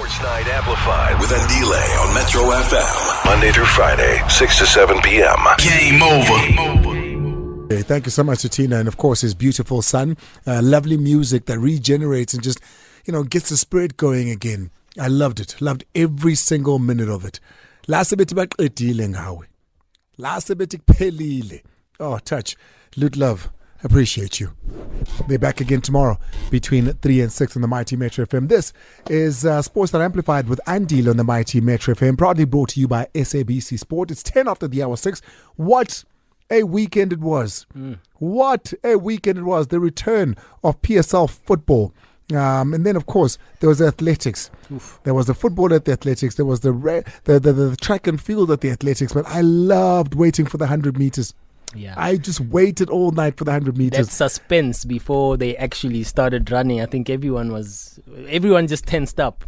Sports Night Amplified with Andile on Metro FM. Monday through Friday, 6 to 7 p.m. Game over. Thank you so much to Tina and, of course, his beautiful son. Lovely music that regenerates and just, gets the spirit going again. I loved it. Loved every single minute of it. Last bit baqedile ngawe. Last bit pelile. Oh, touch. Lut love. Appreciate you. They're back again tomorrow between 3 and 6 on the Mighty Metro FM. This is Sports Night Amplified with Andile on the Mighty Metro FM. Proudly brought to you by SABC Sport. It's 10 after the hour 6. What a weekend it was. What a weekend it was. The return of PSL football. And then, of course, there was the athletics. Oof. There was the football at the athletics. There was the track and field at the athletics. But I loved waiting for the 100 meters. Yeah. I just waited all night for the 100 meters. That suspense before they actually started running. I think everyone just tensed up.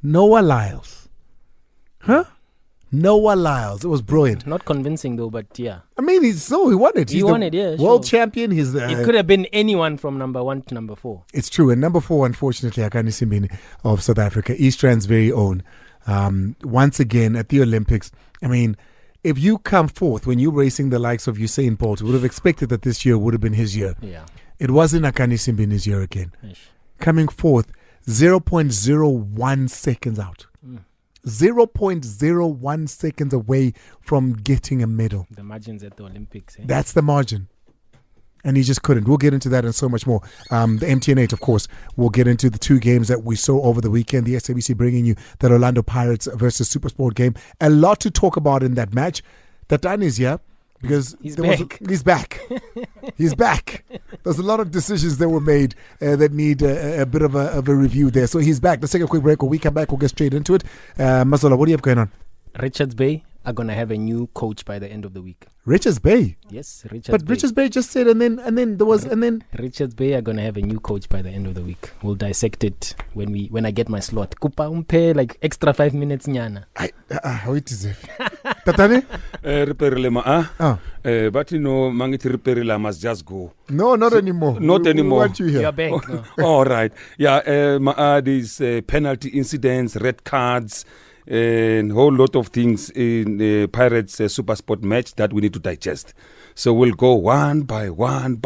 Noah Lyles. Huh? Noah Lyles. It was brilliant. Not convincing though, but yeah. I mean, he won it. He won it, yeah. World sure. champion. It could have been anyone from number 1 to number 4. It's true. And number 4, unfortunately, Akani Simbini of South Africa, East Rand's very own. Once again at the Olympics, I mean, if you come forth when you're racing the likes of Usain Bolt, would have expected that this year would have been his year. Yeah. It wasn't Akani Simbini's year again. Ish. Coming forth 0.01 seconds out. 0.01 seconds away from getting a medal. The margins at the Olympics. That's the margin. And he just couldn't. We'll get into that and so much more. The MTN8, of course, we'll get into the 2 games that we saw over the weekend. The SABC bringing you the Orlando Pirates versus SuperSport game. A lot to talk about in that match. Tatan is here because he's back. He's back. He's back. There's a lot of decisions that were made that need a bit of a review there. So he's back. Let's take a quick break. When we come back, we'll get straight into it. Mazola, what do you have going on? Richards Bay are going to have a new coach by the end of the week. Richards Bay? Yes, Richards Bay. Richards Bay just said and then Richards Bay are going to have a new coach by the end of the week. We'll dissect it when I get my slot. Kupa umpe like extra 5 minutes nyana. How it is it? Tatane? But Mangiti Reperila must just go. No, not anymore. Not anymore. We want you here. You're back. No. All right. Yeah, these penalty incidents, red cards, and whole lot of things in the Pirates Super Sport match that we need to digest. So we'll go one by one,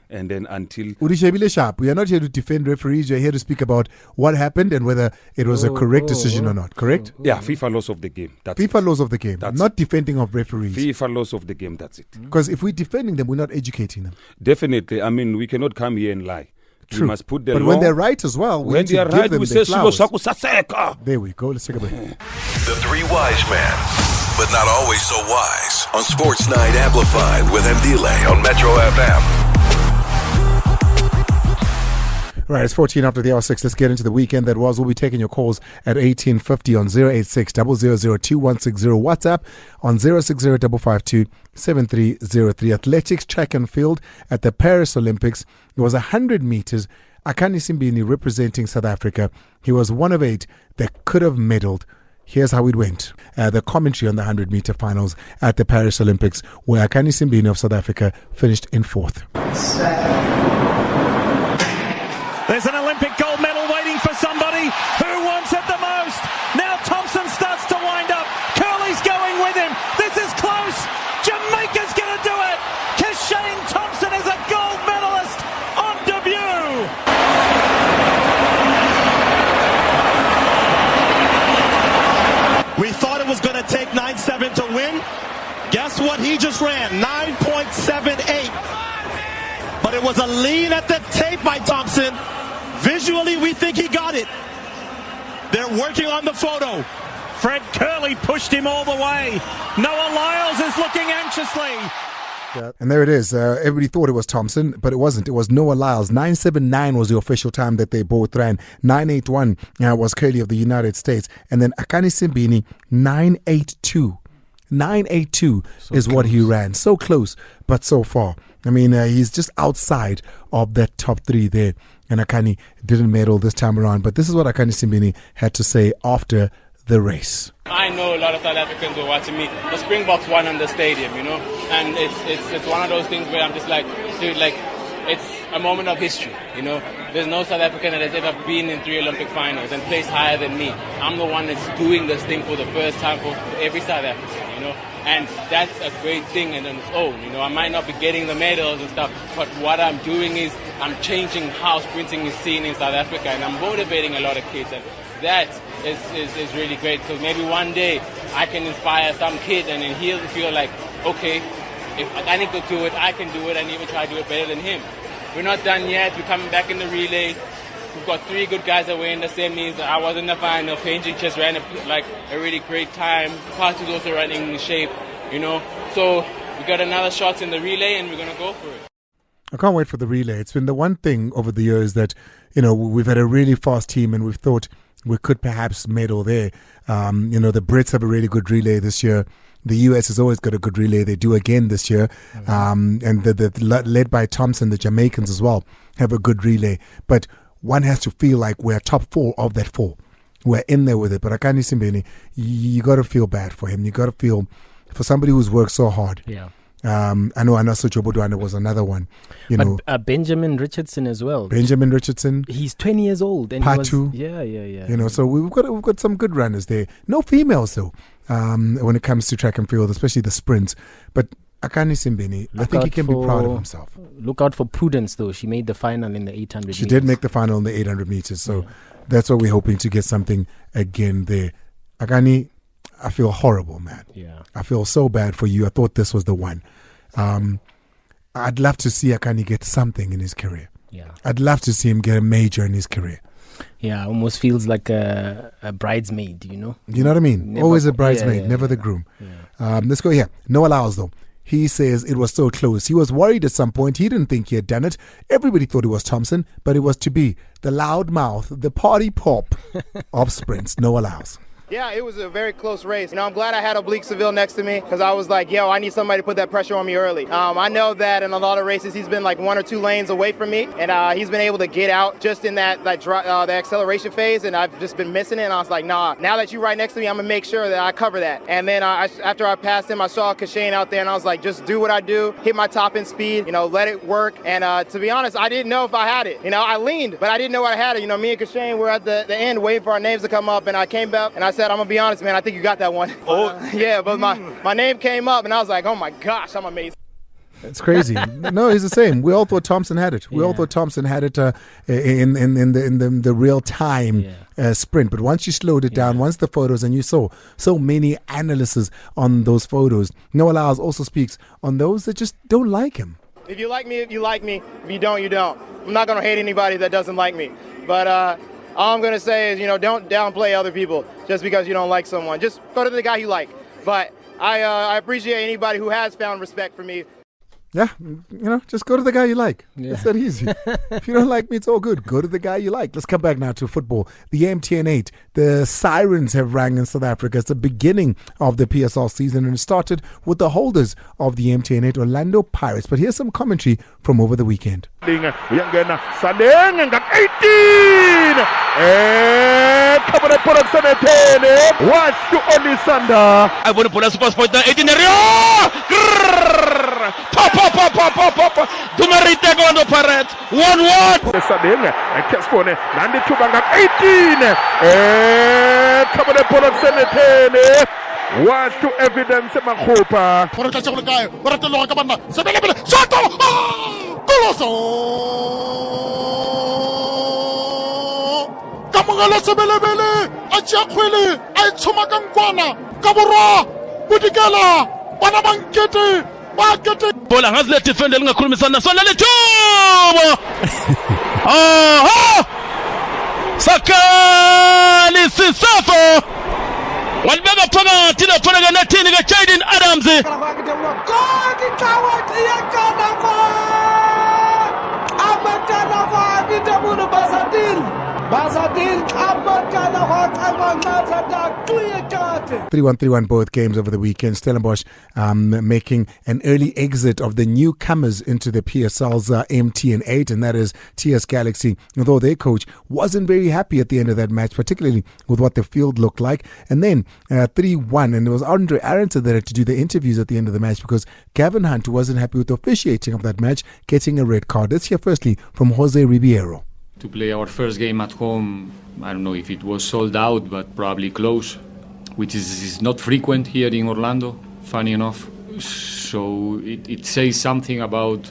and then until... Urishebile Sharp, we are not here to defend referees. We are here to speak about what happened and whether it was a correct decision or not. Correct? Yeah, FIFA laws of the game. That's FIFA it. laws of the game. That's not defending of referees. FIFA laws of the game, that's it. Because if we're defending them, we're not educating them. Definitely. I mean, we cannot come here and lie. True. We must put the but law. when they're right as well, we need to give them their flowers. There we go. Let's take a break. The 3 wise men, but not always so wise, on Sports Night Amplified with Andile on Metro FM. Right, it's 14 after the hour 6. Let's get into the weekend that was. We'll be taking your calls at 1850 on 086 000 2160. WhatsApp on 060 552 7303. Athletics, track and field at the Paris Olympics. It was 100 meters. Akani Simbini representing South Africa. He was one of 8 that could have medaled. Here's how it went. The commentary on the 100-meter finals at the Paris Olympics, where Akani Simbini of South Africa finished in 4th. There's an Olympic gold medal waiting for somebody who wants it the most. Now Thompson starts to wind up. Curley's going with him. This is close. Jamaica's going to do it. Kashane Thompson is a gold medalist on debut. We thought it was going to take 9.7 to win. Guess what he just ran? 9.78. But it was a lean at the tape by Thompson. Visually, we think he got it. They're working on the photo. Fred Curley pushed him all the way. Noah Lyles is looking anxiously. And there it is. Everybody thought it was Thompson, but it wasn't. It was Noah Lyles. 9.79 was the official time that they both ran. 9.81 was Curley of the United States. And then Akani Simbini, 9.82. 9.82 is what he ran. So close, but so far. I mean, he's just outside of that top 3 there. And Akani didn't medal this time around. But this is what Akani Simbini had to say after the race. I know a lot of South Africans were watching me. The Springboks won in the stadium, and it's one of those things where I'm just like, dude, like, it's a moment of history. There's no South African that has ever been in 3 Olympic finals and placed higher than me. I'm the one that's doing this thing for the first time for every South African, and that's a great thing in its own. I might not be getting the medals and stuff, but what I'm doing is I'm changing how sprinting is seen in South Africa, and I'm motivating a lot of kids, and that is really great. So maybe one day I can inspire some kid, and then he'll feel like, okay, if I could do it, I can do it, and even try to do it better than him. We're not done yet. We're coming back in the relay. We've got 3 good guys that were in the semis. I was in the final. Painting just ran a really great time. Party's also running in shape, So we got another shot in the relay, and we're going to go for it. I can't wait for the relay. It's been the one thing over the years that, we've had a really fast team and we've thought we could perhaps medal there. The Brits have a really good relay this year. The US has always got a good relay. They do again this year. And led by Thompson, the Jamaicans as well have a good relay. But one has to feel like we're top 4 of that 4. We're in there with it. But Akani Simbeni, you got to feel bad for him. You got to feel for somebody who's worked so hard. Yeah. I know Anaso Chobodwana was another one. But Benjamin Richardson as well. Benjamin Richardson. He's 20 years old. And Patu. Yeah. So we've got some good runners there. No females though. When it comes to track and field, especially the sprints. But Akani Simbeni, I think he can be proud of himself. Look out for Prudence though. She made the final in the 800 She did make the final in the 800 meters. So that's what we're hoping to get something again there. Akani, I feel horrible, man. Yeah. I feel so bad for you. I thought this was the one. I'd love to see Akani get something in his career. Yeah. I'd love to see him get a major in his career. Yeah, almost feels like a bridesmaid, You know what I mean? Always a bridesmaid, never the groom. Yeah. Let's go here. No allows though. He says it was so close. He was worried at some point. He didn't think he had done it. Everybody thought it was Thompson, but it was to be the loud mouth, the party pop of sprints. No allows. Yeah, it was a very close race. I'm glad I had Oblique Seville next to me because I was like, I need somebody to put that pressure on me early. I know that in a lot of races he's been like 1 or 2 lanes away from me, and he's been able to get out just in that the acceleration phase, and I've just been missing it. And I was like, nah, now that you're right next to me, I'm gonna make sure that I cover that. And then after I passed him, I saw Kashane out there, and I was like, just do what I do, hit my top end speed, let it work. And to be honest, I didn't know if I had it. I leaned, but I didn't know I had it. Me and Kashane were at the end waiting for our names to come up, and I came back and I said, I'm gonna be honest, man, I think you got that one. But my name came up and I was like, oh my gosh, I'm amazing. It's crazy. No, it's the same. We all thought Thompson had it. We all thought Thompson had it in the real time sprint. But once you slowed it down, once the photos, and you saw so many analysts on those photos, Noah Lyles also speaks on those that just don't like him. If you like me, you like me. If you don't, you don't. I'm not going to hate anybody that doesn't like me. But all I'm going to say is, don't downplay other people just because you don't like someone. Just go to the guy you like. But I appreciate anybody who has found respect for me. Yeah, just go to the guy you like. It's that easy. If you don't like me, it's all good. Go to the guy you like. Let's come back now to football. The MTN8, the sirens have rang in South Africa. It's the beginning of the PSL season, and it started with the holders of the MTN8, Orlando Pirates. But here's some commentary from over the weekend. Dumerite Orlando Pirates 1-1. Sadeng Kespone Nandi Tubanga 18. Kabale Polo Senetene. Watch to evidence Makopa. Porta Cholokai, Porta Lokabana, Sebele, Shato! Colosso! Kamangala Sebele, Achakwele, Aichumakankwana, Kabura, Budigala, Banamankete. Bola ngazile defender lingakhulumisana sona lethuba. Sakali Sisafo. Walibeka phakathi laphana nathini ka Jaden Adams. Basadir amatala 3-1 both games over the weekend. Stellenbosch making an early exit of the newcomers into the PSL's MTN8, and that is TS Galaxy, although their coach wasn't very happy at the end of that match, particularly with what the field looked like. And then 3-1, and it was Andre Aronson that had to do the interviews at the end of the match because Gavin Hunt wasn't happy with the officiating of that match, getting a red card. Let's hear firstly from Jose Ribeiro. To play our first game at home, I don't know if it was sold out, but probably close, which is not frequent here in Orlando, funny enough. So it says something about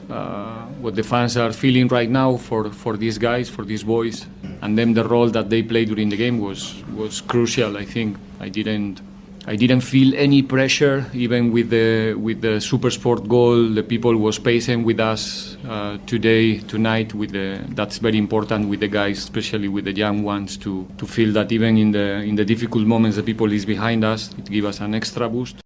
what the fans are feeling right now for these guys, for these boys. And then the role that they played during the game was crucial, I think. I didn't feel any pressure, even with the Super Sport goal. The people was patient with us tonight. That's very important with the guys, especially with the young ones, to feel that even in the difficult moments, the people is behind us. It gives us an extra boost.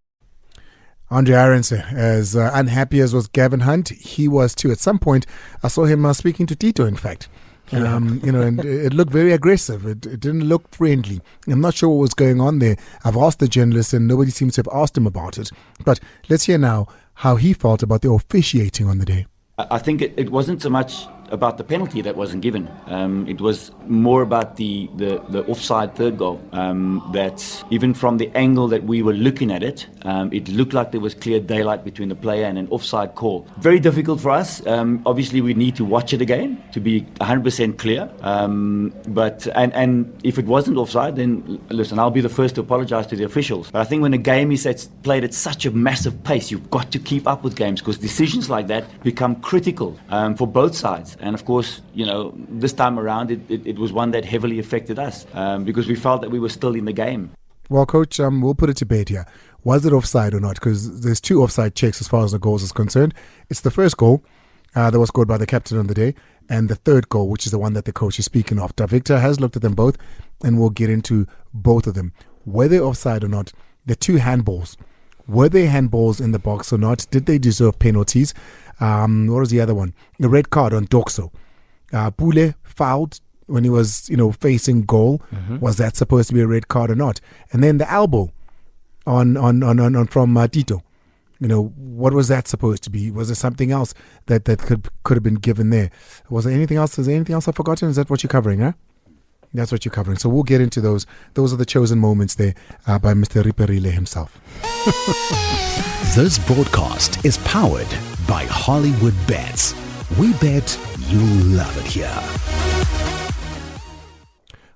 Andre Aronson, as unhappy as was Gavin Hunt, he was too. At some point, I saw him speaking to Tito, in fact. And it looked very aggressive. It didn't look friendly. I'm not sure what was going on there. I've asked the journalist and nobody seems to have asked him about it. But let's hear now how he felt about the officiating on the day. I think it wasn't so much about the penalty that wasn't given. It was more about the offside third goal. That even from the angle that we were looking at it, it looked like there was clear daylight between the player and an offside call. Very difficult for us. Obviously, we need to watch it again to be 100% clear. But if it wasn't offside, then listen, I'll be the first to apologise to the officials. But I think when a game is played at such a massive pace, you've got to keep up with games because decisions like that become critical for both sides. And of course, this time around, it was one that heavily affected us because we felt that we were still in the game. Well, Coach, we'll put it to bed here. Was it offside or not? Because there's two offside checks as far as the goals is concerned. It's the first goal that was scored by the captain on the day, and the third goal, which is the one that the coach is speaking of. Victor has looked at them both, and we'll get into both of them. Whether offside or not, the two handballs. Were they handballs in the box or not? Did they deserve penalties? What was the other one? The red card on Doxo. Pule fouled when he was, facing goal. Mm-hmm. Was that supposed to be a red card or not? And then the elbow on from Tito. What was that supposed to be? Was there something else that could have been given there? Was there anything else? Is there anything else I've forgotten? Is that what you're covering, huh? That's what you're covering. So we'll get into those. Those are the chosen moments there by Mr. Riperile himself. This broadcast is powered by Hollywood Bets. We bet you'll love it here.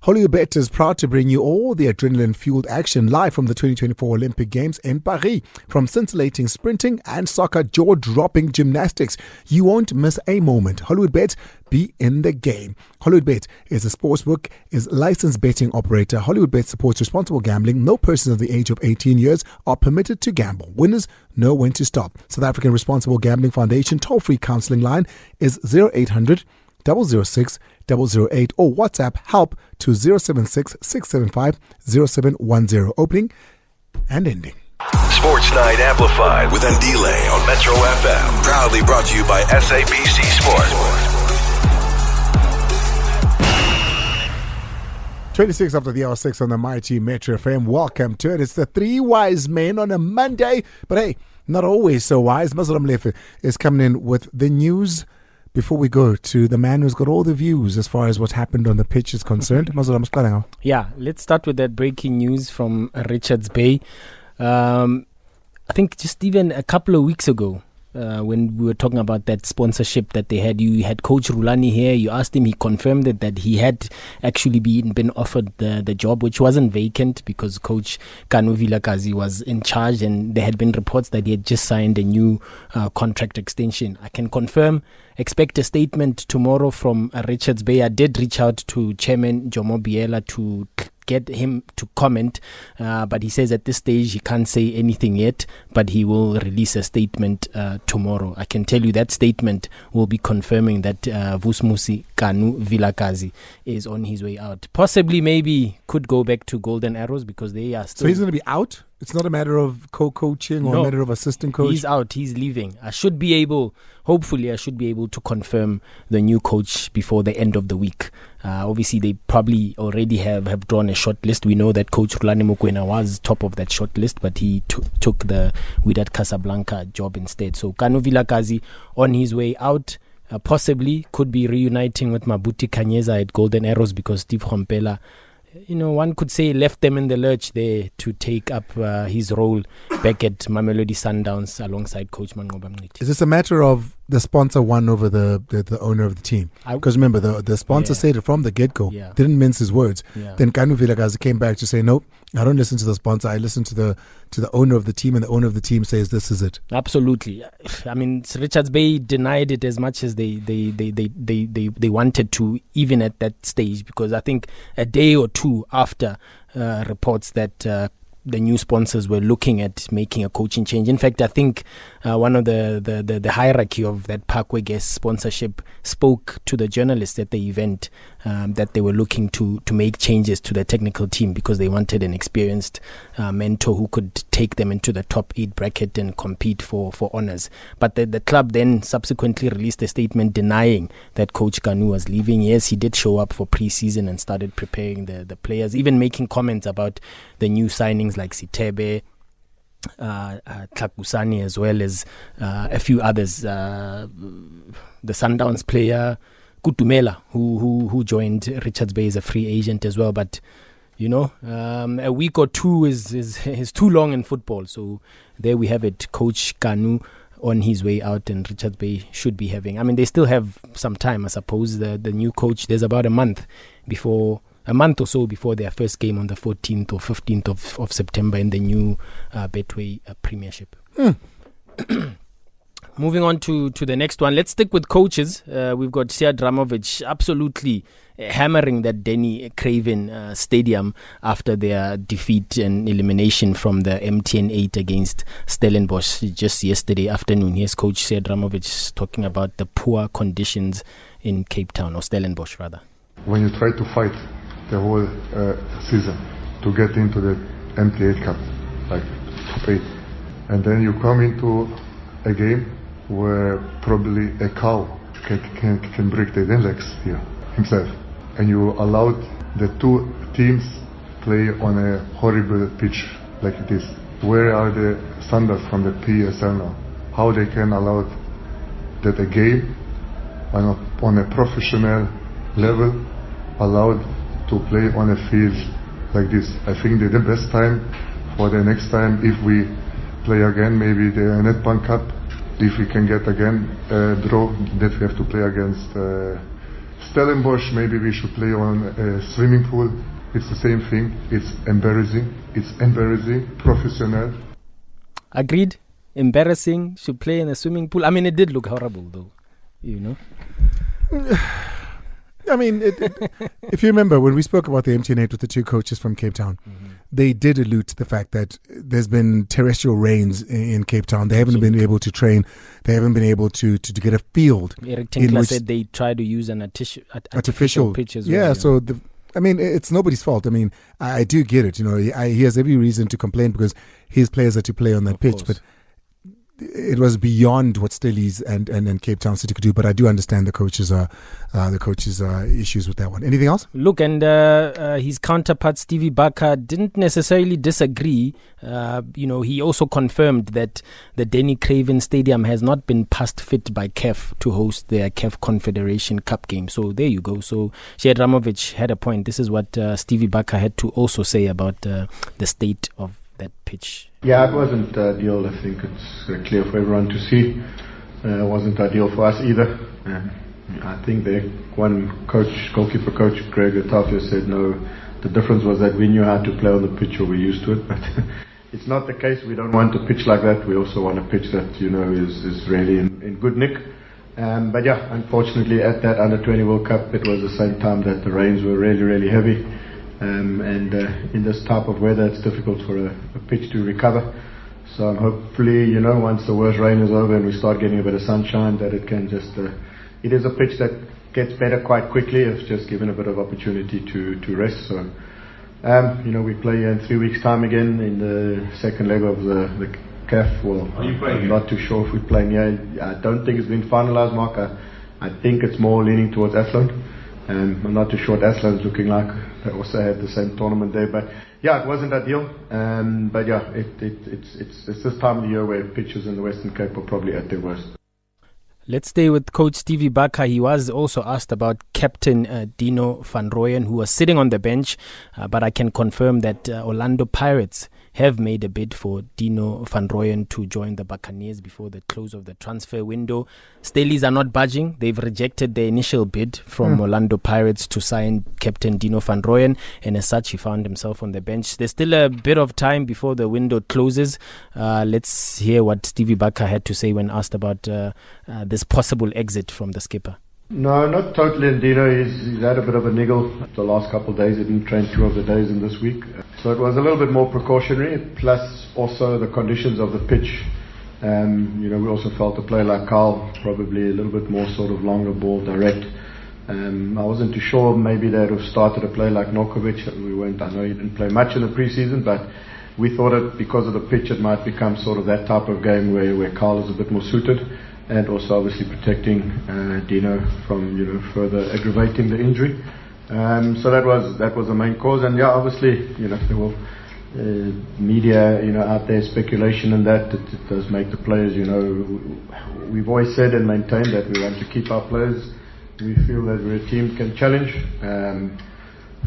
Hollywood Bet is proud to bring you all the adrenaline-fueled action live from the 2024 Olympic Games in Paris. From scintillating sprinting and soccer jaw-dropping gymnastics, you won't miss a moment. Hollywood Bet, be in the game. Hollywood Bet is a sportsbook, is licensed betting operator. Hollywood Bet supports responsible gambling. No person of the age of 18 years are permitted to gamble. Winners know when to stop. South African Responsible Gambling Foundation toll-free counseling line is 0800 006 008 or WhatsApp help to 076 675 0710. Opening and ending. Sports Night Amplified with Andile on Metro FM. Proudly brought to you by SABC Sport. 26 after the hour 6 on the mighty Metro FM. Welcome to it. It's the Three Wise Men on a Monday. But hey, not always so wise. Muslim Lefe is coming in with the news. Before we go to the man who's got all the views as far as what happened on the pitch is concerned. Yeah, let's start with that breaking news from Richards Bay. I think just even a couple of weeks ago, when we were talking about that sponsorship that they had, you had Coach Rulani here. You asked him, he confirmed that he had actually been offered the job, which wasn't vacant because Coach Kanu Vilakazi was in charge, and there had been reports that he had just signed a new contract extension. I can confirm, expect a statement tomorrow from Richards Bay. I did reach out to Chairman Jomo Biela to get him to comment, but he says at this stage he can't say anything yet, but he will release a statement tomorrow. I can tell you that statement will be confirming that Vusmusi Kanu Vilakazi is on his way out. Possibly, maybe could go back to Golden Arrows because they are still... So he's going to be out? It's not a matter of co-coaching or a matter of assistant coach. He's out. He's leaving. Hopefully I should be able to confirm the new coach before the end of the week. Obviously, they probably already have drawn a short list. We know that Coach Rulani Mokoena was top of that short list, but he took the Wydad Casablanca job instead. So Kanu Vilakazi on his way out, possibly could be reuniting with Mabuti Kanyeza at Golden Arrows, because Steve Khompela, one could say, left them in the lurch there to take up his role back at Mamelodi Sundowns alongside Coach Manqoba Mngqithi. Is this a matter of the sponsor won over the owner of the team? Because remember, the sponsor said it from the get-go, didn't mince his words. Then Kanu Vilakazi came back to say, nope, I don't listen to the sponsor, I listen to the owner of the team, and the owner of the team says this is it. Absolutely. I mean, Richards Bay denied it as much as they wanted to, even at that stage, because I think a day or two after reports that the new sponsors were looking at making a coaching change. In fact, I think one of the hierarchy of that Parkway Guest sponsorship spoke to the journalists at the event that they were looking to make changes to the technical team because they wanted an experienced mentor who could take them into the top 8 bracket and compete for honours. But the club then subsequently released a statement denying that Coach Kanu was leaving. Yes, he did show up for pre-season and started preparing the players, even making comments about the new signings like Sitebe, Tlakusani, as well as a few others. The Sundowns player Kutumela, who joined Richards Bay as a free agent as well. But a week or two is too long in football. So there we have it. Coach Kanu on his way out, and Richards Bay should be having. I mean, they still have some time, I suppose. The new coach, there's about a month or so before their first game on the 14th or 15th of September in the new Betway Premiership. Moving on to the next one. Let's stick with coaches. We've got Sead Ramovic absolutely hammering that Denny Craven Stadium after their defeat and elimination from the MTN8 against Stellenbosch just yesterday afternoon. Here's Coach Sead Ramovic talking about the poor conditions in Cape Town, or Stellenbosch rather. When you try to fight the whole season to get into the MT8 Cup, like top 8, and then you come into a game where probably a cow can break the legs here himself, and you allowed the two teams play on a horrible pitch like this. Where are the standards from the PSL now? How they can allow that a game on a professional level allowed to play on a field like this? I think the best time for the next time, if we play again, maybe the Netbank Cup, if we can get again a draw that we have to play against Stellenbosch, maybe we should play on a swimming pool. It's the same thing. It's embarrassing. Professional. Agreed. Embarrassing. Should play in a swimming pool. I mean, it did look horrible though, I mean, if you remember when we spoke about the MTN8 with the two coaches from Cape Town, they did allude to the fact that there's been terrestrial rains in Cape Town. They haven't been able to train. They haven't been able to get a field. Eric Tinkler said they try to use an artificial pitch as well. Yeah, so it's nobody's fault. I mean, I do get it. He has every reason to complain because his players are to play on that pitch, but it was beyond what Stellies and Cape Town City could do. But I do understand the coaches' issues with that one. Anything else? Look, and his counterpart Stevie Barker didn't necessarily disagree. He also confirmed that the Denny Craven Stadium has not been passed fit by CAF to host their CAF Confederation Cup game. So there you go. So Sead Ramovic had a point. This is what Stevie Barker had to also say about the state of that pitch. Yeah, it wasn't ideal. I think it's clear for everyone to see. It wasn't ideal for us either. I think one goalkeeper coach, Greg Otafia, said no, the difference was that we knew how to play on the pitch, or we're used to it, but it's not the case. We don't want a pitch like that. We also want a pitch that is really in good nick. But yeah, unfortunately at that Under-20 World Cup, it was the same time that the rains were really, really heavy. And in this type of weather, it's difficult for a pitch to recover. So hopefully, once the worst rain is over and we start getting a bit of sunshine, that it can just... it is a pitch that gets better quite quickly if just given a bit of opportunity to rest. So We play in 3 weeks' time again in the second leg of the CAF. Well, I'm not too sure if we're playing here. I don't think it's been finalised, Mark. I think it's more leaning towards Athlone. I'm not too sure what Athlone's looking like. They also had the same tournament there, but yeah, it wasn't ideal. But yeah, it's this time of the year where pitches in the Western Cape are probably at their worst. Let's stay with Coach Stevie Baka. He was also asked about Captain Dino van Rooyen, who was sitting on the bench, but I can confirm that Orlando Pirates have made a bid for Dino van Rooyen to join the Buccaneers before the close of the transfer window. Staleys are not budging. They've rejected the initial bid from Orlando Pirates to sign Captain Dino van Rooyen, and as such, he found himself on the bench. There's still a bit of time before the window closes. Let's hear what Stevie Baka had to say when asked about this possible exit from the skipper. No, not totally. And Dino, he's had a bit of a niggle the last couple of days. He didn't train 2 of the days in this week. So it was a little bit more precautionary, plus also the conditions of the pitch. We also felt a player like Carl, probably a little bit more sort of longer ball, direct. I wasn't too sure, maybe they'd have started a player like Ncube. I know he didn't play much in the pre-season, but we thought that because of the pitch it might become sort of that type of game where Carl is a bit more suited. And also obviously protecting Dino from further aggravating the injury. So that was the main cause. And yeah, obviously there were media out there speculation and that it does make the players. We've always said and maintained that we want to keep our players. We feel that we're a team can challenge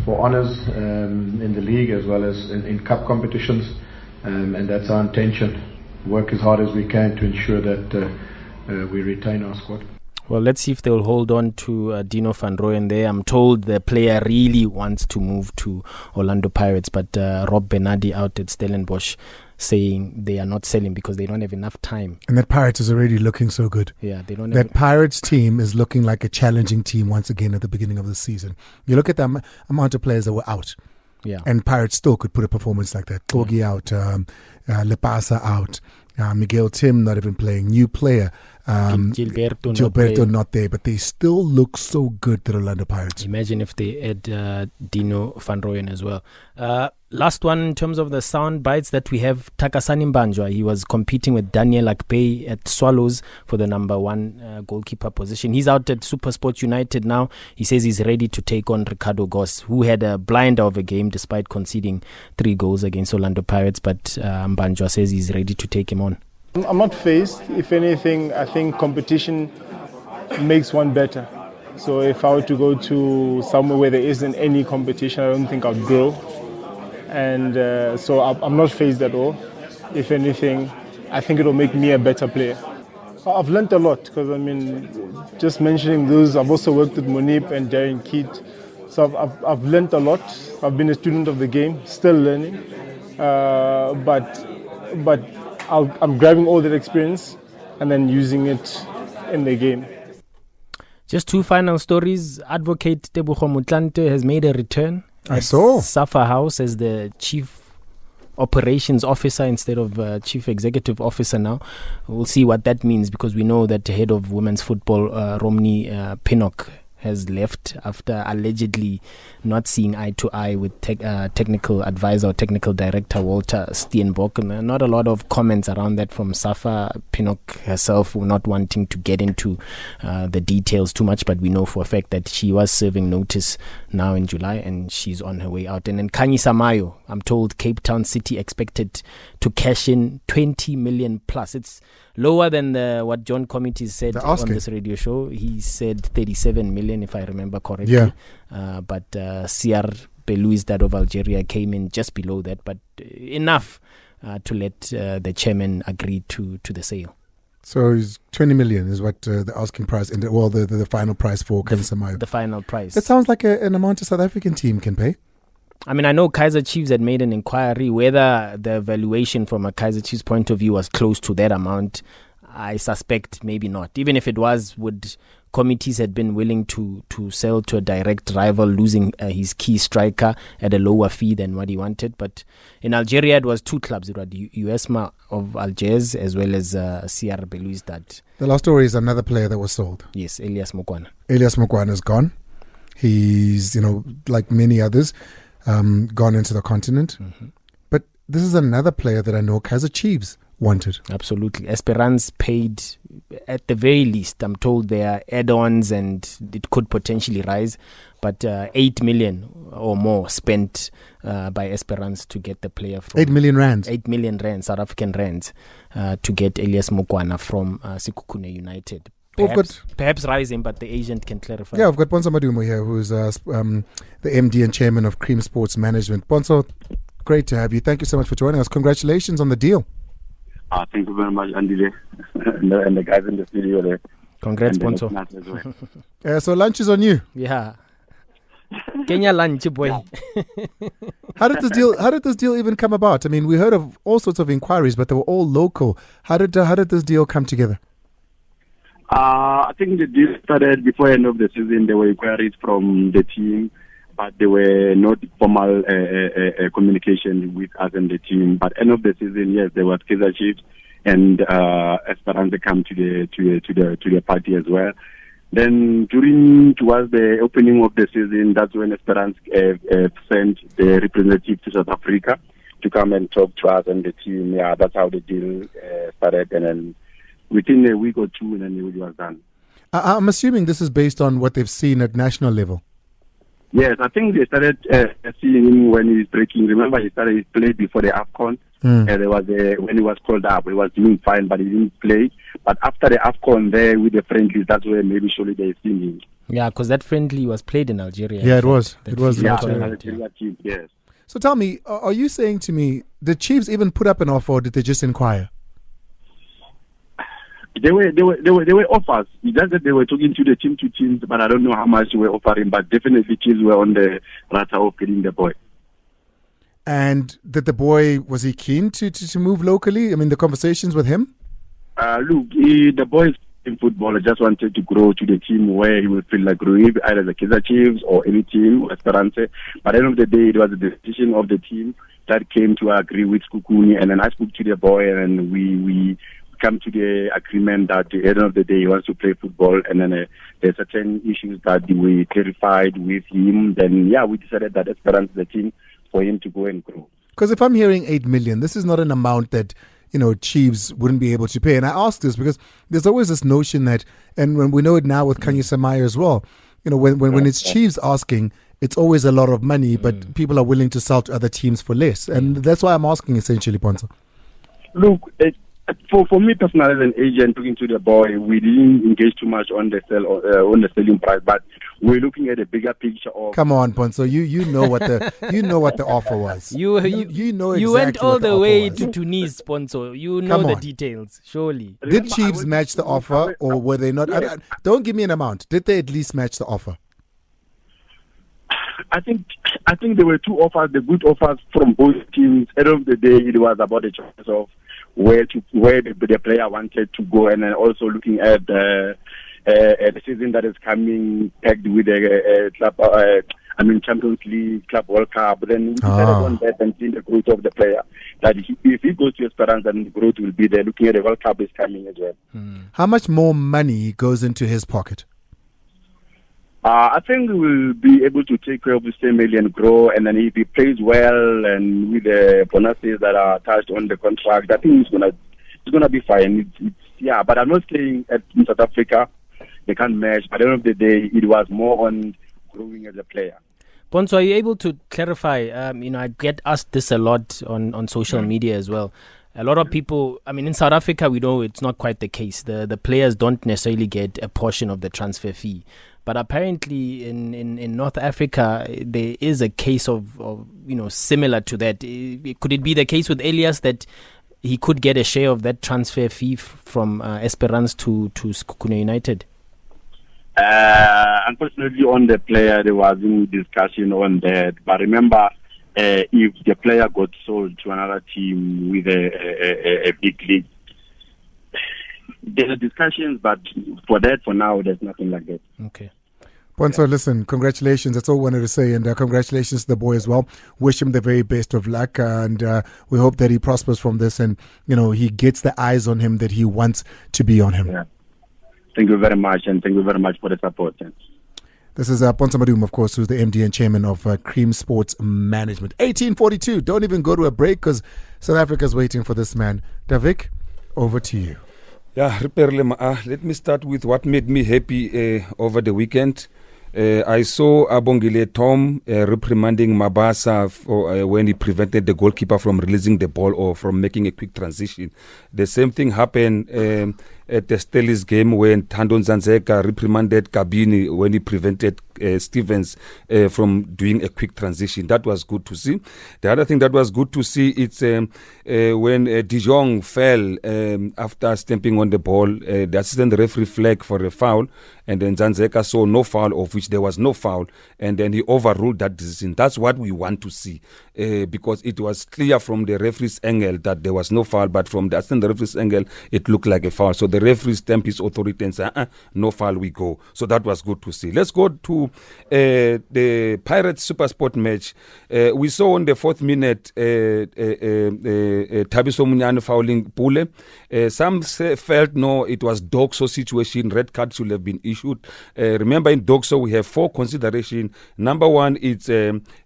for honours in the league as well as in cup competitions, and that's our intention. Work as hard as we can to ensure that. We retain our squad. Well, let's see if they'll hold on to Dino van Rooyen there. I'm told the player really wants to move to Orlando Pirates, but Rob Bernardi out at Stellenbosch saying they are not selling because they don't have enough time. And that Pirates is already looking so good. Yeah, they don't. That Pirates team is looking like a challenging team once again at the beginning of the season. You look at the amount of players that were out. Yeah. And Pirates still could put a performance like that. Kogi out, Lepasa out, Miguel Tim not even playing, new player. Gilberto not there, but they still look so good, the Orlando Pirates. Imagine if they add Dino van Rooyen as well. Last one in terms of the sound bites that we have, Takasani Mbanjwa. He was competing with Daniel Akpey at Swallows for the number 1 goalkeeper position. He's out at SuperSport United now. He says he's ready to take on Ricardo Goss, who had a blinder of a game despite conceding 3 goals against Orlando Pirates, but Mbanjwa says he's ready to take him on. I'm not phased. If anything, I think competition makes one better. So if I were to go to somewhere where there isn't any competition, I don't think I'd grow. And so I'm not phased at all. If anything, I think it'll make me a better player. I've learned a lot because, just mentioning those, I've also worked with Monip and Darren Keat. So I've learned a lot. I've been a student of the game, still learning. But I'm grabbing all that experience and then using it in the game. Just 2 final stories. Advocate Tebogo Motlanthe has made a return. I saw. Safa House as the chief operations officer instead of chief executive officer now. We'll see what that means because we know that the head of women's football, Romney Pinnock, has left after allegedly not seeing eye to eye with technical advisor or technical director Walter Steenbok. Not a lot of comments around that from Safa. Pinnock herself not wanting to get into the details too much, but we know for a fact that she was serving notice now in July and she's on her way out. And then Khanyi Samayo, I'm told Cape Town City expected to cash in 20 million plus. It's lower than what John Committee said on this radio show. He said 37 million, if I remember correctly. Yeah. But CR Belouizdad of Algeria came in just below that, but enough to let the chairman agree to the sale. So 20 million is what the asking price, the final price for Khanyi Samayo. The final price. That sounds like an amount a South African team can pay. I know Kaizer Chiefs had made an inquiry whether the valuation from a Kaizer Chiefs point of view was close to that amount. I suspect maybe not. Even if it was, would committees had been willing to sell to a direct rival, losing his key striker at a lower fee than what he wanted. But in Algeria, it was 2 clubs. It was USMA of Algiers as well as CR Belouizdad. The last story is another player that was sold. Yes, Elias Mokwana. Elias Mokwana is gone. He's, like many others, gone into the continent. But this is another player that I know Kaizer Chiefs wanted. Absolutely. Esperance paid, at the very least, I'm told there are add-ons and it could potentially rise, but 8 million or more spent by Esperance to get the player from 8 million rands. 8 million rands, South African rands, to get Elias Mukwana from Sekhukhune United. Perhaps rising, but the agent can clarify. Yeah, I've got Bonso Madumo here, who's the MD and chairman of Cream Sports Management. Bonso, great to have you. Thank you so much for joining us. Congratulations on the deal. Thank you very much, Andile, and the guys in the studio there. Congrats, Bonso. So lunch is on you. Yeah. Kenya lunch, boy. How did this deal even come about? I mean, we heard of all sorts of inquiries, but they were all local. How did this deal come together? I think the deal started before the end of the season. There were inquiries from the team, but there were not formal communication with us and the team. But end of the season, yes, there was Kaizer Chiefs and Esperance come to the party as well. Then towards the opening of the season, that's when Esperance sent the representative to South Africa to come and talk to us and the team. Yeah, that's how the deal started, and then within a week or two, and then it was done. I'm assuming this is based on what they've seen at national level. Yes, I think they started seeing him when he's breaking. Remember, he played before the AFCON. There was when he was called up, he was doing fine, but he didn't play. But after the AFCON, there with the friendlies, that's where maybe surely they've seen him. Yeah, because that friendly was played in Algeria. Yeah, it was. It was. Yeah, Algeria team, yes. So tell me, are you saying to me, the Chiefs even put up an offer, or did they just inquire? There were offers. It's just that they were talking to the teams, but I don't know how much they were offering. But definitely, Chiefs were on the radar of getting the boy. And was he keen to move locally? I mean, the conversations with him? Look, the boy is in football. I just wanted to grow to the team where he will feel like growing, either the Kaizer Chiefs or any team, or Esperance. But at the end of the day, it was the decision of the team that came to agree with Sekhukhune. And then I spoke to the boy, and we come to the agreement that at the end of the day he wants to play football, and then there's certain issues that we clarified with him. Then we decided that Esperance the team for him to go and grow. Because if I'm hearing 8 million, this is not an amount that Chiefs wouldn't be able to pay. And I ask this because there's always this notion that, and when we know it now with Kanye Samaya as well, when it's Chiefs asking, it's always a lot of money, but people are willing to sell to other teams for less, and that's why I'm asking essentially, Ponzo. Look, for me personally, as an agent talking to the boy, we didn't engage too much on the selling price, but we're looking at a bigger picture of. Come on, Ponzo, you know what the offer was. You know exactly. You went all the way to Tunis, Ponzo. You know the details, surely. Did Chiefs match the offer, or were they not? Yes. Don't give me an amount. Did they at least match the offer? I think there were two offers, the good offers from both teams. At the end of the day, it was about the choice of where the player wanted to go, and then also looking at the season that is coming, pegged with the club. Champions League, Club World Cup. Then we decided on that and seeing the growth of the player. That if he goes to Esperance, then the growth will be there. Looking at the World Cup is coming as well. How much more money goes into his pocket? I think we will be able to take care of the same million grow, and then if he plays well and with the bonuses that are attached on the contract, I think it's gonna be fine. But I'm not saying in South Africa they can't match. But at the end of the day, it was more on growing as a player. Ponzo, are you able to clarify? I get asked this a lot on social media as well. A lot of people, in South Africa, we know it's not quite the case. The players don't necessarily get a portion of the transfer fee. But apparently in North Africa, there is a case of similar to that. Could it be the case with Elias that he could get a share of that transfer fee from Esperance to Sekhukhune United? Unfortunately, on the player, there wasn't discussion on that. But remember, if the player got sold to another team with a big league, there are discussions, but for now, there's nothing like that. Okay. Ponzo, listen, congratulations. That's all I wanted to say. And congratulations to the boy as well. Wish him the very best of luck. And we hope that he prospers from this and, he gets the eyes on him that he wants to be on him. Yeah. Thank you very much. And thank you very much for the support. This is Ponsa Madum, of course, who's the MD and chairman of Cream Sports Management. 1842. Don't even go to a break because South Africa's waiting for this man. Davik, over to you. Yeah, let me start with what made me happy over the weekend. I saw Abongile Tom reprimanding Mabasa for, when he prevented the goalkeeper from releasing the ball or from making a quick transition. The same thing happened at the Stelli's game when Tandon Zanzeka reprimanded Kabini when he prevented Stevens from doing a quick transition. That was good to see. The other thing that was good to see is when De Jong fell after stamping on the ball, the assistant referee flagged for a foul, and then Zanzeka saw no foul, of which there was no foul, and then he overruled that decision. That's what we want to see, because it was clear from the referee's angle that there was no foul, but from the assistant referee's angle, it looked like a foul. So the referee stamped his authority and said, no foul, we go. So that was good to see. Let's go to the Pirates Super Sport match. We saw on the 4th minute Thabiso Munyane fouling Pule. Some felt no, it was Doxo situation. Red card should have been issued. Remember, in Doxo we have 4 considerations. Number 1, it's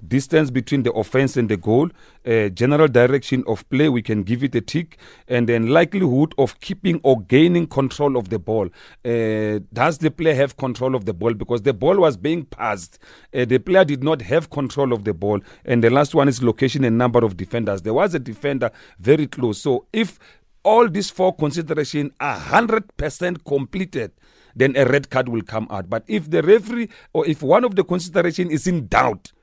distance between the offense and the goal. General direction of play, we can give it a tick, and then likelihood of keeping or gaining control of the ball. Does the player have control of the ball? Because the ball was being passed. The player did not have control of the ball. And the last one is location and number of defenders. There was a defender very close. So if all these 4 considerations are 100% completed, then a red card will come out. But if the referee or if one of the considerations is in doubt,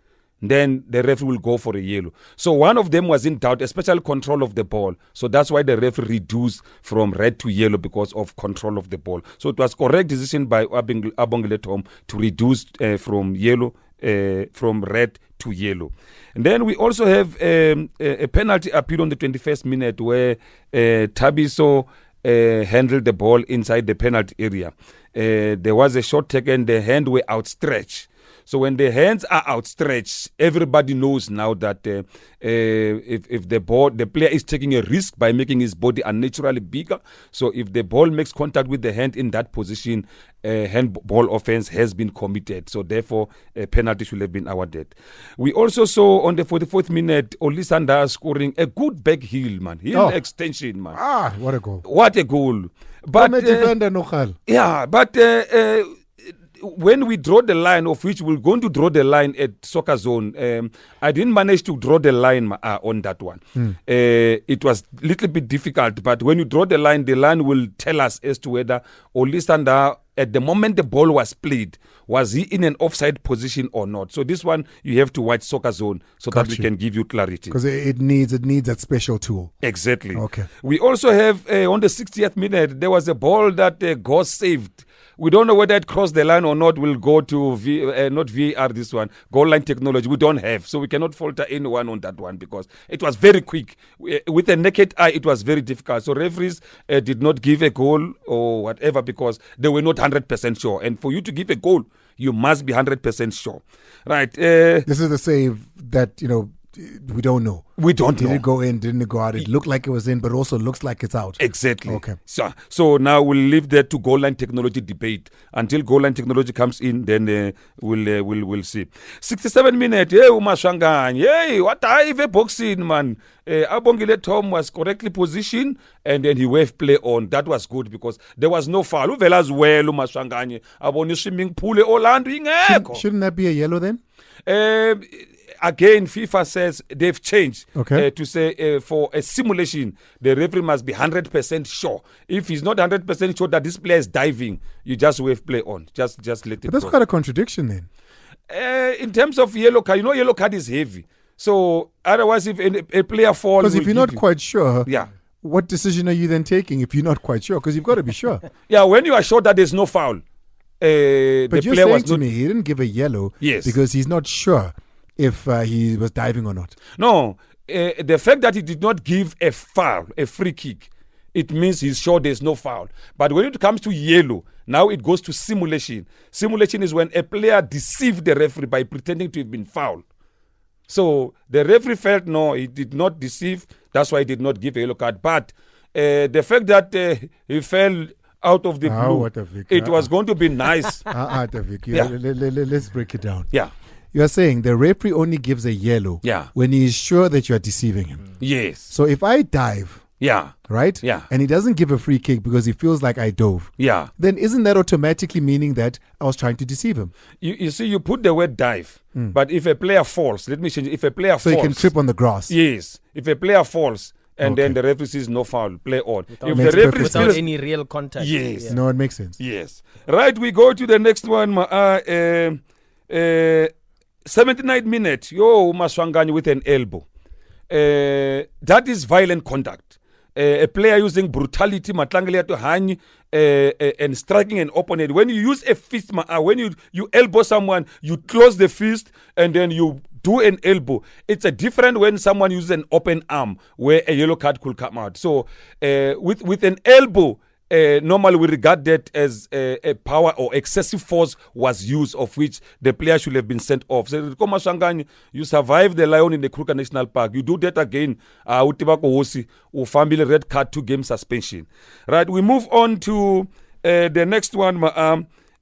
then the referee will go for a yellow. So one of them was in doubt, especially control of the ball. So that's why the referee reduced from red to yellow because of control of the ball. So it was correct decision by Abongile Tom to reduce from red to yellow. And then we also have a penalty appeal on the 21st minute where Thabiso handled the ball inside the penalty area. There was a shot taken, the hand were outstretched. So when the hands are outstretched, everybody knows now that if the player is taking a risk by making his body unnaturally bigger. So if the ball makes contact with the hand in that position, handball offense has been committed. So therefore, a penalty should have been awarded. We also saw on the 44th minute, Olisanda scoring a good back heel, man. Heel extension, man. Ah, what a goal. What a goal. But defender, no. Yeah, but when we draw the line, of which we're going to draw the line at Soccer Zone, I didn't manage to draw the line on that one. It was a little bit difficult, but when you draw the line will tell us as to whether Olisanda, at the moment the ball was played, was he in an offside position or not? So this one, you have to watch Soccer Zone so that we can give you clarity. Because it needs that special tool. Exactly. Okay. We also have, on the 60th minute, there was a ball that Goss saved. We don't know whether it crossed the line or not. We'll go to not VAR, this one, goal line technology. We don't have. So we cannot falter anyone on that one because it was very quick. With a naked eye, it was very difficult. So referees did not give a goal or whatever because they were not 100% sure. And for you to give a goal, you must be 100% sure. Right. This is the save that, we don't know. We don't know. Did it go in? Didn't it go out? It looked like it was in, but also looks like it's out. Exactly. Okay. So now we'll leave that to goal line technology debate. Until goal line technology comes in, then we'll see. 67 minutes. Hey, Umashangani. Hey, what a boxing, man. Abongile Tom was correctly positioned, and then he waved play on. That was good because there was no foul. Uvelas well, Umashangani. Aboni swimming pool, Orlando. Shouldn't that be a yellow then? Again, FIFA says they've changed to say for a simulation, the referee must be 100% sure. If he's not 100% sure that this player is diving, you just wave play on. Just let it go. But that's quite a contradiction then. In terms of yellow card, yellow card is heavy. So otherwise, if a player falls... Because if you're not quite sure, yeah, what decision are you then taking if you're not quite sure? Because you've got to be sure. Yeah, when you are sure that there's no foul. But you're saying to me, he didn't give a yellow because he's not sure if he was diving or not. No, the fact that he did not give a foul, a free kick, it means he's sure there's no foul. But when it comes to yellow, now it goes to simulation. Simulation is when a player deceived the referee by pretending to have been fouled. So the referee felt no, he did not deceive. That's why he did not give a yellow card. But the fact that he fell out of the blue. What a Vic. It was going to be nice. Vic. Let's break it down. Yeah. You are saying the referee only gives a yellow when he is sure that you are deceiving him. Yes. So if I dive, right? Yeah. And he doesn't give a free kick because he feels like I dove. Yeah. Then isn't that automatically meaning that I was trying to deceive him? You see, you put the word dive, but if a player falls, let me change it. If a player falls. So he can trip on the grass. Yes. If a player falls and then the referee says no foul, play on. Without any real contact. Yes. Yeah. No, it makes sense. Yes. Right, we go to the next one. 79th minute. Yo, Maswangani with an elbow. That is violent conduct. A player using brutality, matlangeli to hang, and striking an opponent. When you use a fist, when you elbow someone, you close the fist and then you do an elbow. It's a different when someone uses an open arm where a yellow card could come out. So with an elbow, normally we regard that as a power or excessive force was used, of which the player should have been sent off. So you survive the lion in the Kruger National Park. You do that again, family red card, 2-game suspension. Right, we move on to the next one.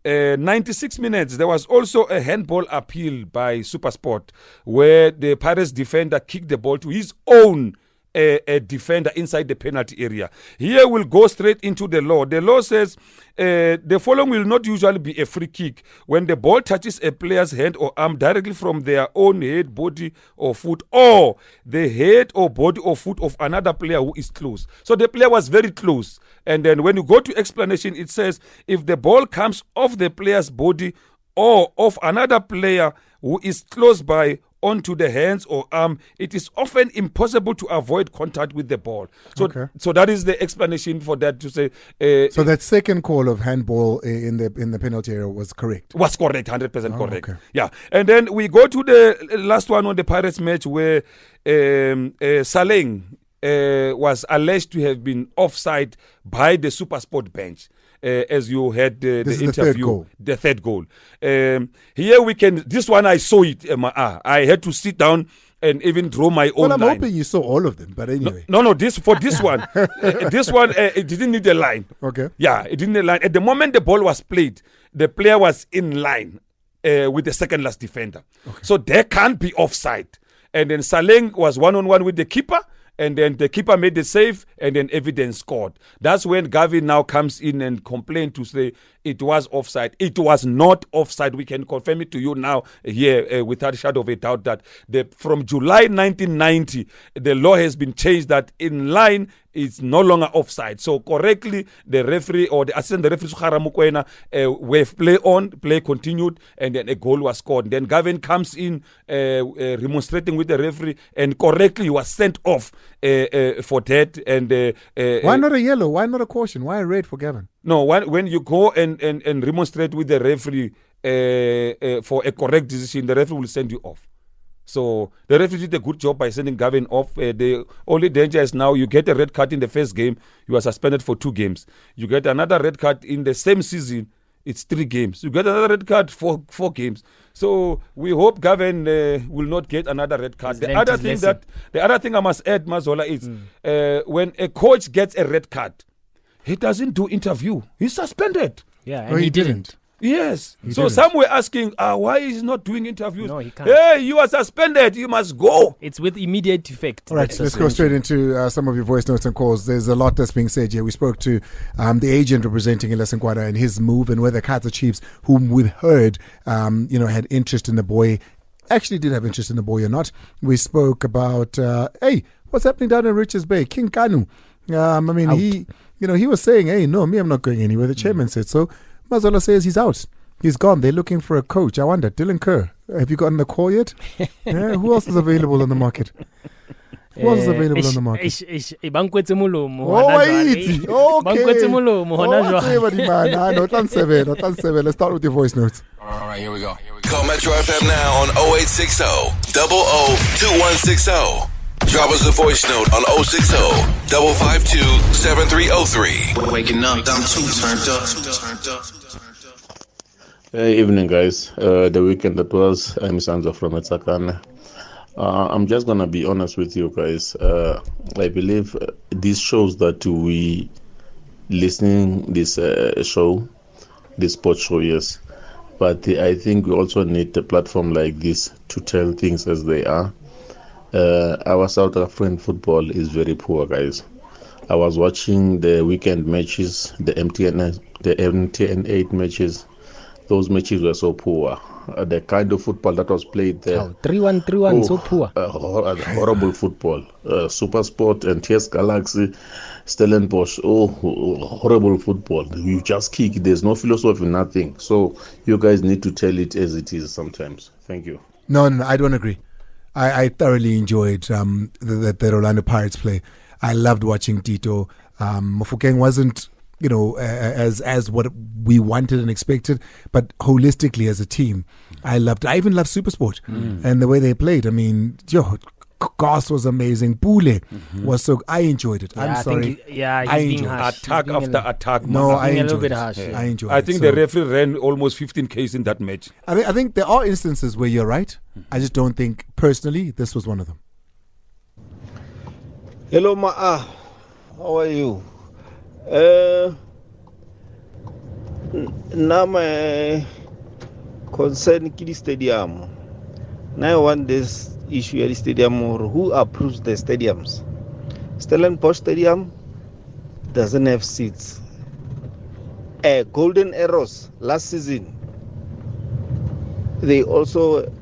96 minutes, there was also a handball appeal by SuperSport where the Pirates defender kicked the ball to his own a defender inside the penalty area. Here we'll go straight into the law. The law says the following will not usually be a free kick when the ball touches a player's hand or arm directly from their own head, body or foot, or the head or body or foot of another player who is close. So the player was very close. And then when you go to explanation, it says if the ball comes off the player's body or of another player who is close by onto the hands or arm, it is often impossible to avoid contact with the ball. So that is the explanation for that, to say. So that second call of handball in the penalty area was correct? Was correct, 100% correct. Okay. Yeah. And then we go to the last one on the Pirates match where Saleng was alleged to have been offside by the SuperSport bench. As you had the interview, the third goal. Here we can, this one I saw it, I had to sit down and even draw my own line. I'm hoping you saw all of them, but anyway. No, this one, it didn't need a line. Okay. Yeah, it didn't need a line. At the moment the ball was played, the player was in line with the second last defender. Okay. So there can't be offside. And then Saleng was one-on-one with the keeper, and then the keeper made the save, and then evidence scored. That's when Gavin now comes in and complained to say it was offside. It was not offside. We can confirm it to you now here without a shadow of a doubt that from July 1990, the law has been changed that in line is no longer offside. So correctly, the referee or the assistant referee Sukhara Mukwena wave play continued, and then a goal was scored. Then Gavin comes in remonstrating with the referee, and correctly he was sent off for that. And why not a yellow? Why not a caution? Why a red for Gavin? No, when you go and remonstrate with the referee for a correct decision, the referee will send you off. So the referee did a good job by sending Gavin off. The only danger is now you get a red card in the first game, you are suspended for 2 games. You get another red card in the same season, it's 3 games. You get another red card for 4 games. So we hope Gavin will not get another red card. The other thing I must add, Mazola, is when a coach gets a red card, he doesn't do interview. He's suspended. Yeah, and he didn't. Yes. Some were asking, why is he not doing interviews? No, he can't. Hey, you are suspended. You must go. It's with immediate effect. All right, let's go straight into some of your voice notes and calls. There's a lot that's being said here. We spoke to the agent representing Ncube and his move, and whether Kaizer Chiefs, whom we heard, had interest in the boy, actually did have interest in the boy or not. We spoke about, what's happening down in Richards Bay? King Kanu. He was saying, hey, no, I'm not going anywhere. The chairman said so. Mazola says he's out. He's gone. They're looking for a coach. I wonder, Dylan Kerr, have you gotten the call yet? Who else is available on the market? Who else is available on the market? Let's start with your voice notes. All right, here we go. Call Metro FM now on 0860 002160. Drop us a voice note on 060-552-7303. Waking up, I'm too turned up. Hey, evening, guys. The weekend that was, I'm Sanzo from Etsakane. I'm just going to be honest with you guys. I believe this shows that we listening this show, this sports show, yes. But I think we also need a platform like this to tell things as they are. Our South African football is very poor, guys. I was watching the weekend matches, the MTN8 matches. Those matches were so poor. The kind of football that was played there. 3-1, so poor. Horrible football. Supersport and TS Galaxy, Stellenbosch, horrible football. You just kick. There's no philosophy, nothing. So you guys need to tell it as it is sometimes. Thank you. No, I don't agree. I thoroughly enjoyed the Orlando Pirates play. I loved watching Tito. Mofokeng wasn't, as what we wanted and expected, but holistically as a team, I loved it. I even loved Supersport and the way they played. I mean, Goss was amazing. Bule was so. I enjoyed it. I'm sorry. He's being harsh. Attack after attack. No, I enjoyed a little bit it. harsh. I enjoyed it. I think the referee ran almost 15 Ks in that match. I think there are instances where you're right. I just don't think personally this was one of them. Hello, Ma'a. How are you? Now my concern is the stadium. Now I want this issue at the stadium, or who approves the stadiums. Stellenbosch Stadium doesn't have seats. Golden Arrows last season, they also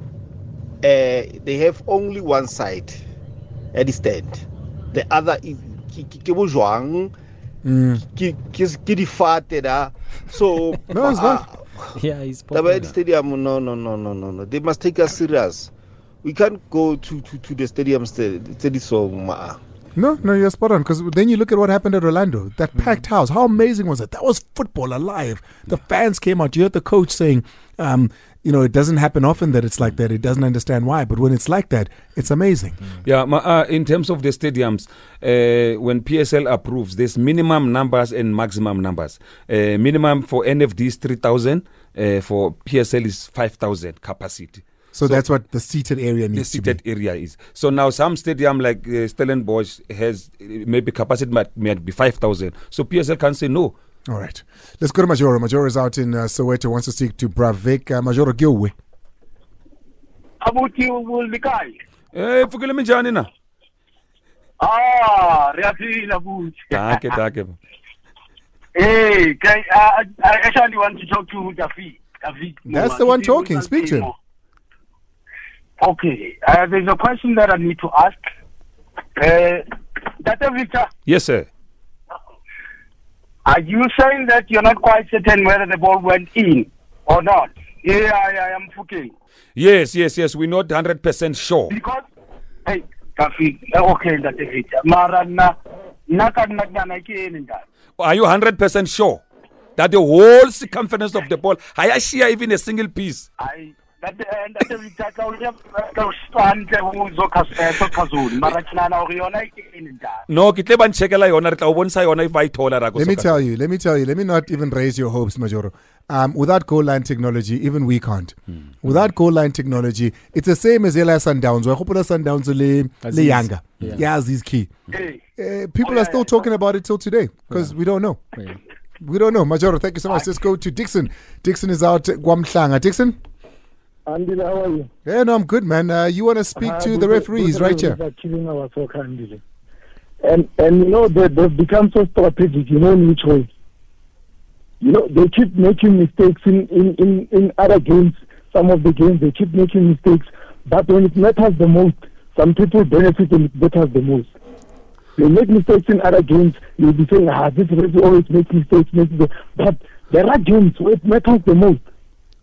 they have only one side at the stand. The other is so no, it's not. Yeah, he's the stadium. No. They must take us serious. We can't go to the stadium. No, you're spot on. Because then you look at what happened at Orlando. That packed house. How amazing was it? That was football alive. The fans came out. You heard the coach saying, it doesn't happen often that it's like that. It doesn't understand why. But when it's like that, it's amazing. Yeah, in terms of the stadiums, when PSL approves, there's minimum numbers and maximum numbers. Minimum for NFD is 3,000. For PSL is 5,000 capacity. So that's what the seated area needs to be. The seated area is. So now some stadium like Stellenbosch has maybe capacity might be 5,000. So PSL can say no. All right. Let's go to Majoro. Majoro is out in Soweto, wants to speak to Bravik. Majoro, Gilwe. Abuti ulbikai. Fukile minjani na? Reatina buti. Take. Hey, I actually want to talk to David. That's the one talking. Speak to him. Okay, there's a question that I need to ask. Dr. Victor. Yes, sir. Are you saying that you're not quite certain whether the ball went in or not? Yeah, I am fucking. Yes. We're not 100% sure. Because, hey, okay, Dr. Victor. Marana, are you 100% sure that the whole circumference of the ball, I share even a single piece? No, let me tell you. Let me not even raise your hopes, Majoro. Without goal line technology, even we can't. Without goal line technology, it's the same as Ela Sundowns. Sundowns le Yanga. Yeah, Aziz key. People are still talking about it till today because we don't know. We don't know. Majoro, thank you so much. Let's go to Dixon. Dixon is out at Guamhlanga. Dixon? Andile, how are you? Yeah, no, I'm good, man. You want to speak to the referees right here? Killing our soccer, Andile. And they've become so strategic, in which way? They keep making mistakes in other games. Some of the games, they keep making mistakes. But when it matters the most, some people benefit when it matters the most. They make mistakes in other games. You'll be saying, this referee always makes mistakes. But there are games where it matters the most.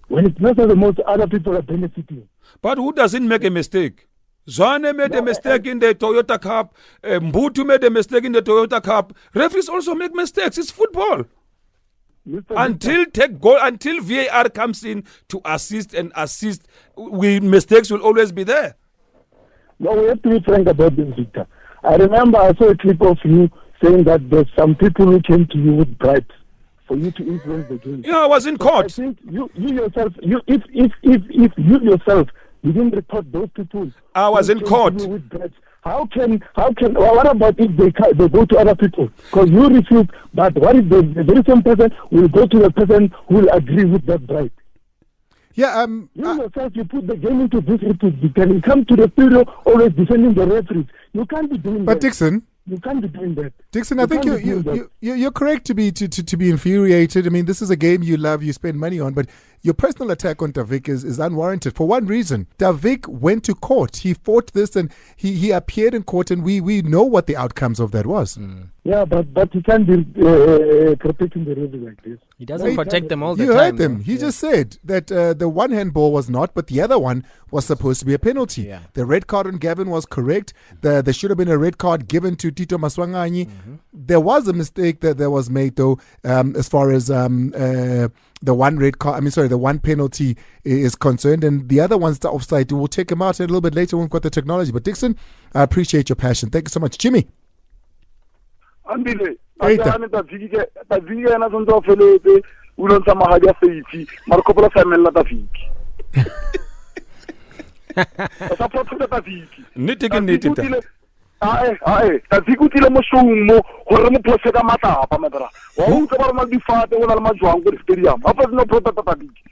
When it matters the most, other people are benefiting. But who doesn't make a mistake? Zwane made a mistake in the Toyota Cup. Mbutu made a mistake in the Toyota Cup. Referees also make mistakes. It's football. Until VAR comes in to assist, mistakes will always be there. No, we have to be frank about this, Victor. I remember I saw a clip of you saying that there's some people who came to you with bribes for you to influence the game. Yeah, I was in court. I think you yourself, if you yourself, you didn't report those people. I was in court. With bribes, How can well, what about if they go to other people? Because you refuse, but what if the very same person will go to the person who will agree with that bribe? Yeah, you yourself, you put the game into this repute, and you come to the studio always defending the referees. You can't be doing that. But Dixon, you can't be doing that. Dixon, I think you're correct to be infuriated. I mean, this is a game you love, you spend money on, but your personal attack on Davik is unwarranted for one reason. Davik went to court. He fought this and he appeared in court, and we know what the outcomes of that was. Yeah, but he can't be protecting the referee like this. He doesn't protect them all the time. You heard them. No? He just said that the one handball was not, but the other one was supposed to be a penalty. Yeah. The red card on Gavin was correct. There should have been a red card given to Tito Maswanganyi. There was a mistake that was made, though, as far as the one red card, the one penalty is concerned, and the other one's the offside. We'll check him out a little bit later when we've got the technology. But Dixon, I appreciate your passion. Thank you so much. Jimmy. Andile, Taviki na sonto felete, ulonta mahadi ya feiti, markopola famela Taviki. Support for Taviki. Nitike. Taviki utile mosumo, hore mo posa ka matapa madra. Wa untse ba rona difate ona le majwang go stadium. Apa no protect Taviki.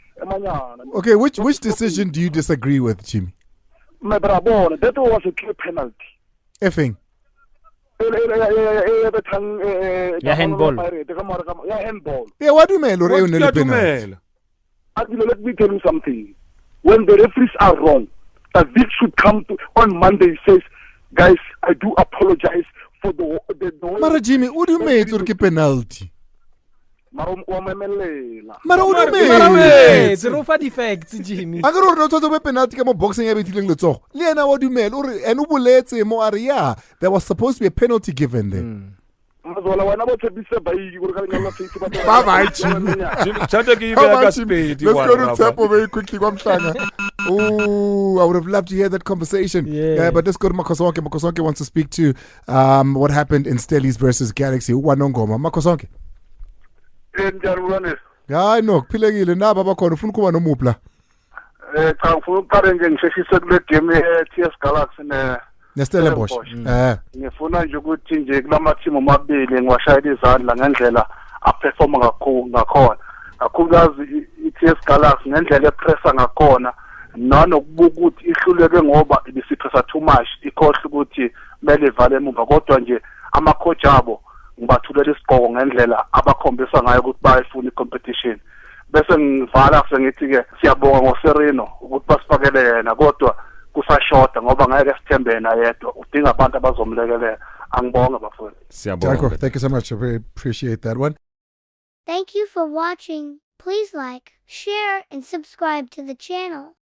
Okay, which decision do you disagree with, Jimmy? Madra bona, that was a clear penalty. Effing. Yeah, handball. Yeah, what do you mean? Let me tell you something. When the referees are wrong, David should come on Monday says, guys, I do apologize for the Mara Jimmy, what do you mean it's a penalty? Mara it's a defect, Jimmy. I don't know what penalty come boxing everything let's talk. Lena, what do you mean? And ubuletse mo area. There was supposed to be a penalty given there. Let's go to Tempo very quickly. Oh, I would have loved to hear that conversation. Yeah, but let's go to Makosonke. Makosonke wants to speak to what happened in Stellies versus Galaxy. Makosonke. I know. Pilegile na baba khona ufuna kuba nomupla. Cha ngifuna uqale nje ngisheshise kule game TS Galaxy Stellenbosch. Ngifuna nje ukuthi nje kulama team omabili ngiwashayela izandla ngendlela aperforma ngakhona. Kakhulukazi iTS Galaxy ngendlela epressa ngakhona nanokubuka ukuthi ihluleke ngoba ibisipressa too much ikhohle ukuthi mele ivale emuva kodwa nje amacoach abo ngibathulela isigqoko ngendlela abakhombisa ngayo ukuthi bayifuna icompetition bese ngivala sengithi ke siyabonga ngoSerino ukuthi basifakele yena kodwa kusashoda ngoba ngeke sithembe yena yedwa udinga abantu abazomlekelela angibonga bafowethu siyabonga. Thank you so much. I very appreciate that one. Thank you for watching. Please like, share and subscribe to the channel.